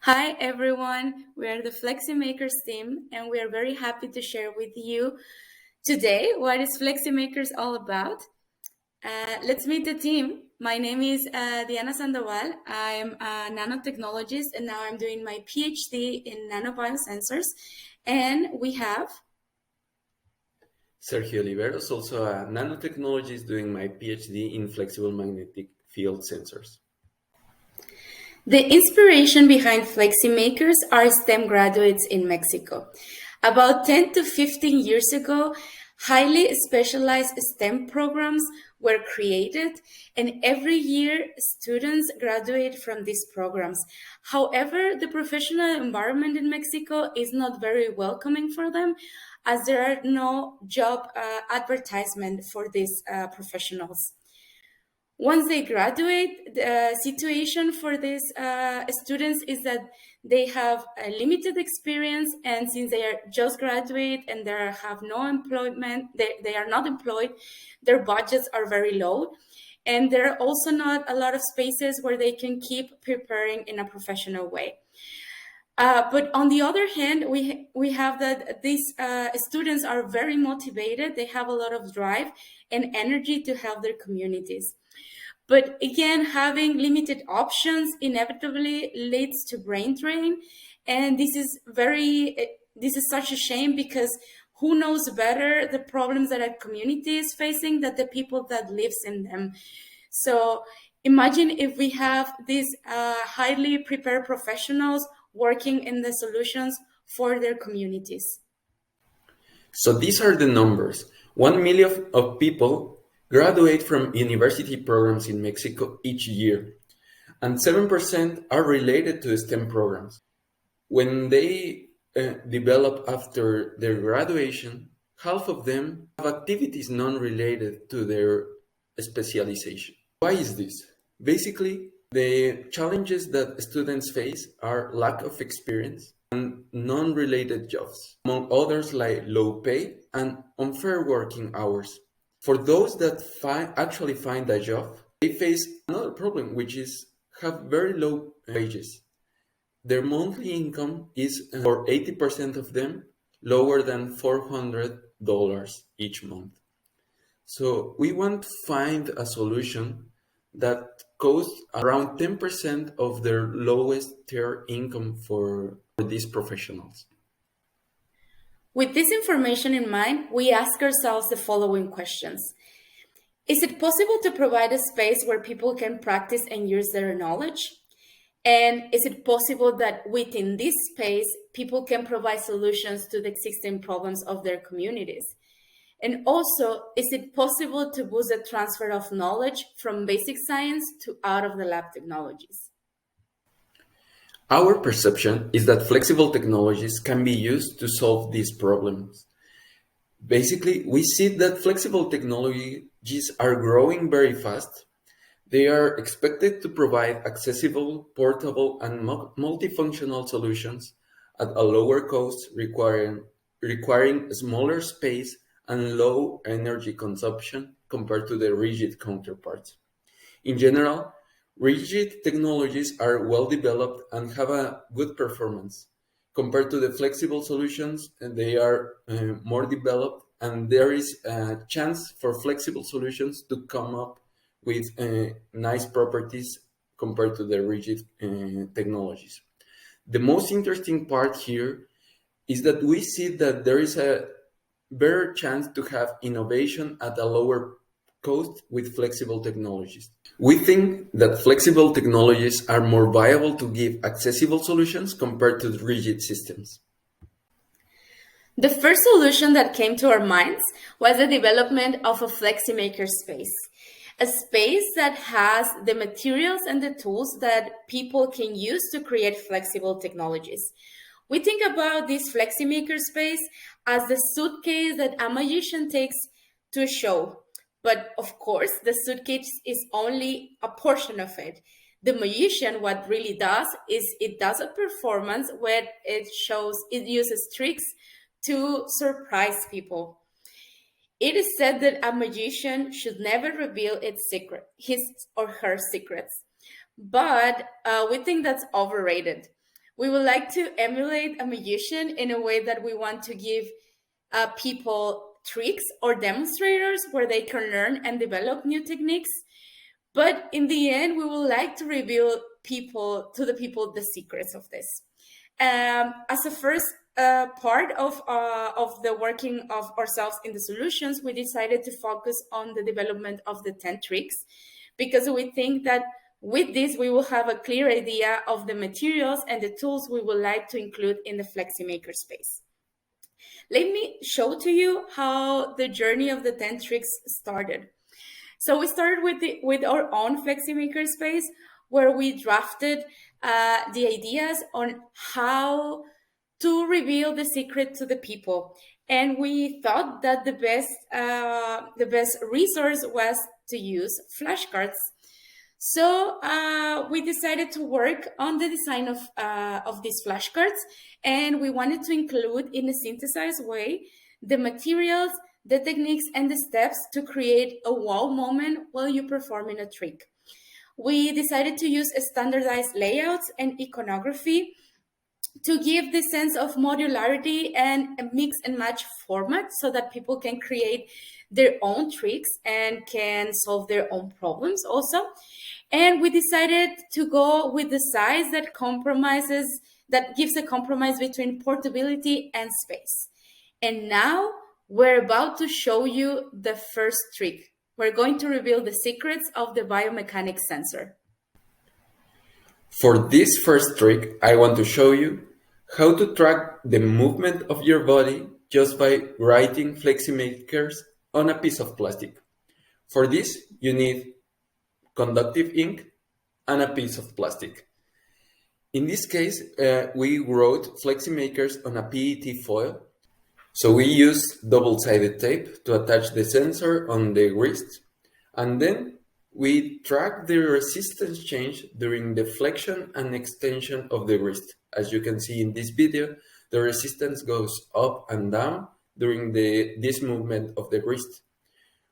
Hi everyone, we are the Fleximakers team and we are very happy to share with you today what is Fleximakers all about. Let's meet the team. My name is Diana Sandoval. I'm a nanotechnologist and now I'm doing my PhD in nanobiosensors. And we have Sergio Oliveros, also a nanotechnologist doing my PhD in flexible magnetic field sensors. the inspiration behind Fleximakers are STEM graduates in Mexico. About 10 to 15 years ago, highly specialized STEM programs were created, and every year students graduate from these programs. However, the professional environment in Mexico is not very welcoming for them, as there are no job advertisement for these professionals. Once they graduate, the situation for these students is that they have a limited experience, and since they are just graduate and they have no employment, they are not employed, their budgets are very low, and there are also not a lot of spaces where they can keep preparing in a professional way. But on the other hand, we have that these students are very motivated. They have a lot of drive and energy to help their communities. But again, having limited options inevitably leads to brain drain. And this is such a shame, because who knows better the problems that a community is facing than the people that lives in them. So imagine if we have these highly prepared professionals working in the solutions for their communities. So these are the numbers. 1 million of people graduate from university programs in Mexico each year, and 7% are related to STEM programs. When they develop after their graduation, half of them have activities non-related to their specialization. Why is this? Basically, the challenges that students face are lack of experience and non-related jobs, among others like low pay and unfair working hours. For those that actually find a job, they face another problem, which is have very low wages. Their monthly income is, for 80% of them, lower than $400 each month. So we want to find a solution that costs around 10% of their lowest tier income for these professionals. With this information in mind, we ask ourselves the following questions. Is it possible to provide a space where people can practice and use their knowledge? And is it possible that within this space, people can provide solutions to the existing problems of their communities? And also, is it possible to boost the transfer of knowledge from basic science to out of the lab technologies? Our perception is that flexible technologies can be used to solve these problems. Basically, we see that flexible technologies are growing very fast. They are expected to provide accessible, portable, and multifunctional solutions at a lower cost, requiring smaller space and low energy consumption compared to the rigid counterparts. In general, rigid technologies are well developed and have a good performance. Compared to the flexible solutions, and they are more developed, and there is a chance for flexible solutions to come up with nice properties compared to the rigid technologies. The most interesting part here is that we see that there is a better chance to have innovation at a lower cost with flexible technologies. We think that flexible technologies are more viable to give accessible solutions compared to rigid systems. The first solution that came to our minds was the development of a Fleximaker space, a space that has the materials and the tools that people can use to create flexible technologies. We think about this Fleximaker space as the suitcase that a magician takes to a show. But of course, the suitcase is only a portion of it. The magician, what really does is it does a performance where it uses tricks to surprise people. It is said that a magician should never reveal his or her secrets. But we think that's overrated. We would like to emulate a magician in a way that we want to give people tricks or demonstrators where they can learn and develop new techniques. But in the end, we would like to reveal the people the secrets of this. As a first part of the working of ourselves in the solutions, we decided to focus on the development of the 10 tricks, because we think that with this, we will have a clear idea of the materials and the tools we would like to include in the Fleximaker space. Let me show to you how the journey of the 10 tricks started. So we started with our own Fleximaker space, where we drafted the ideas on how to reveal the secret to the people. And we thought that the best resource was to use flashcards. So we decided to work on the design of these flashcards, and we wanted to include in a synthesized way the materials, the techniques, and the steps to create a wow moment while you're performing a trick. We decided to use standardized layouts and iconography to give this sense of modularity and a mix and match format so that people can create their own tricks and can solve their own problems also. And we decided to go with the size that gives a compromise between portability and space. And now we're about to show you the first trick. We're going to reveal the secrets of the biomechanics sensor. For this first trick, I want to show you how to track the movement of your body just by writing Fleximakers on a piece of plastic. For this, you need conductive ink and a piece of plastic. In this case, we wrote Fleximakers on a PET foil. So we use double-sided tape to attach the sensor on the wrist, and then we track the resistance change during the flexion and extension of the wrist. As you can see in this video, the resistance goes up and down during this movement of the wrist.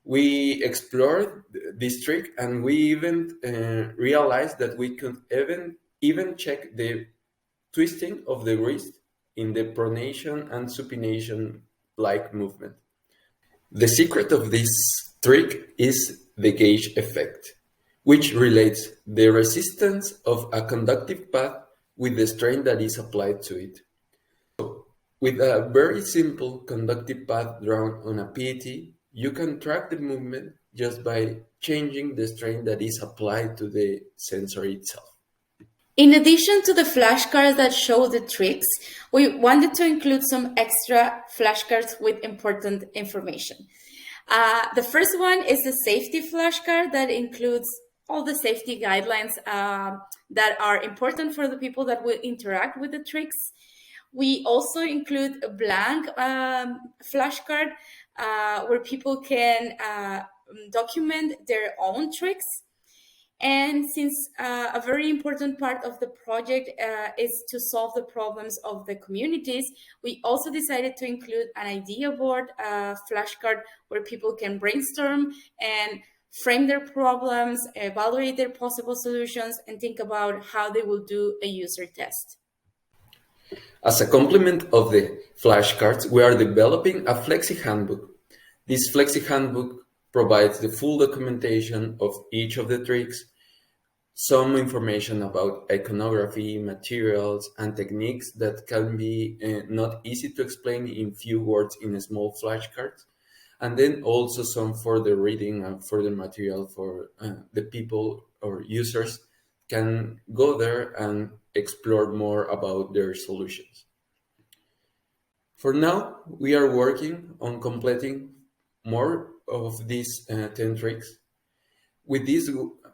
We explored this trick, and we even realized that we could even check the twisting of the wrist in the pronation and supination-like movement. The secret of this trick is the gauge effect, which relates the resistance of a conductive path with the strain that is applied to it. So, with a very simple conductive path drawn on a PET, you can track the movement just by changing the strain that is applied to the sensor itself. In addition to the flashcards that show the tricks, we wanted to include some extra flashcards with important information. The first one is a safety flashcard that includes all the safety guidelines that are important for the people that will interact with the tricks. We also include a blank flashcard where people can document their own tricks. And since a very important part of the project is to solve the problems of the communities, we also decided to include an idea board flashcard where people can brainstorm and frame their problems, evaluate their possible solutions, and think about how they will do a user test. As a complement of the flashcards, we are developing a Flexi handbook. This Flexi handbook provides the full documentation of each of the tricks, some information about iconography, materials, and techniques that can be not easy to explain in few words in a small flashcards, and then also some further reading and further material for the people or users can go there and explore more about their solutions. For now, we are working on completing more of these 10 tricks. With this,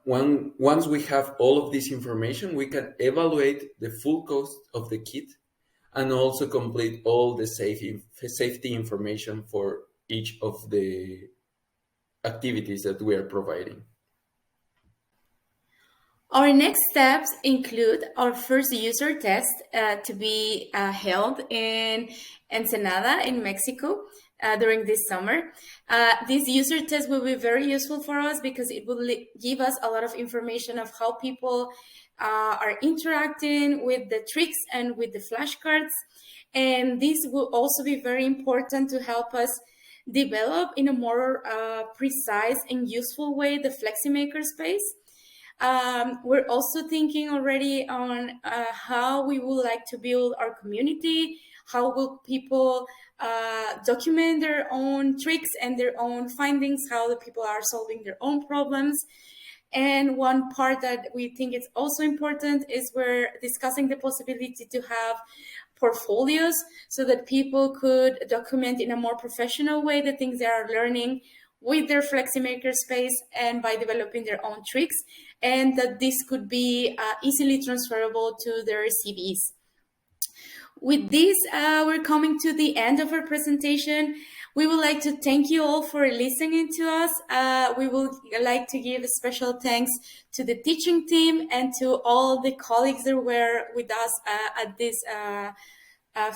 once we have all of this information, we can evaluate the full cost of the kit and also complete all the safety information for each of the activities that we are providing. Our next steps include our first user test to be held in Ensenada in Mexico during this summer. This user test will be very useful for us because it will give us a lot of information of how people are interacting with the tricks and with the flashcards. And this will also be very important to help us develop in a more precise and useful way the Fleximaker space. We're also thinking already on how we would like to build our community, how will people document their own tricks and their own findings, how the people are solving their own problems. And one part that we think is also important is we're discussing the possibility to have portfolios so that people could document in a more professional way the things they are learning with their Fleximaker space and by developing their own tricks, and that this could be easily transferable to their CVs. With this, we're coming to the end of our presentation. We would like to thank you all for listening to us. We would like to give a special thanks to the teaching team and to all the colleagues that were with us at this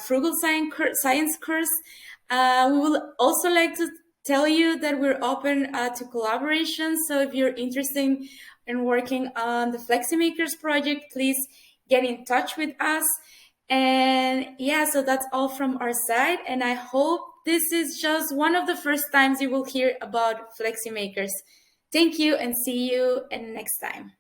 Frugal Science course. We will also like to tell you that we're open to collaboration. So if you're interested in working on the Fleximakers project, please get in touch with us. And yeah, so that's all from our side. And I hope this is just one of the first times you will hear about Fleximakers. Thank you and see you next time.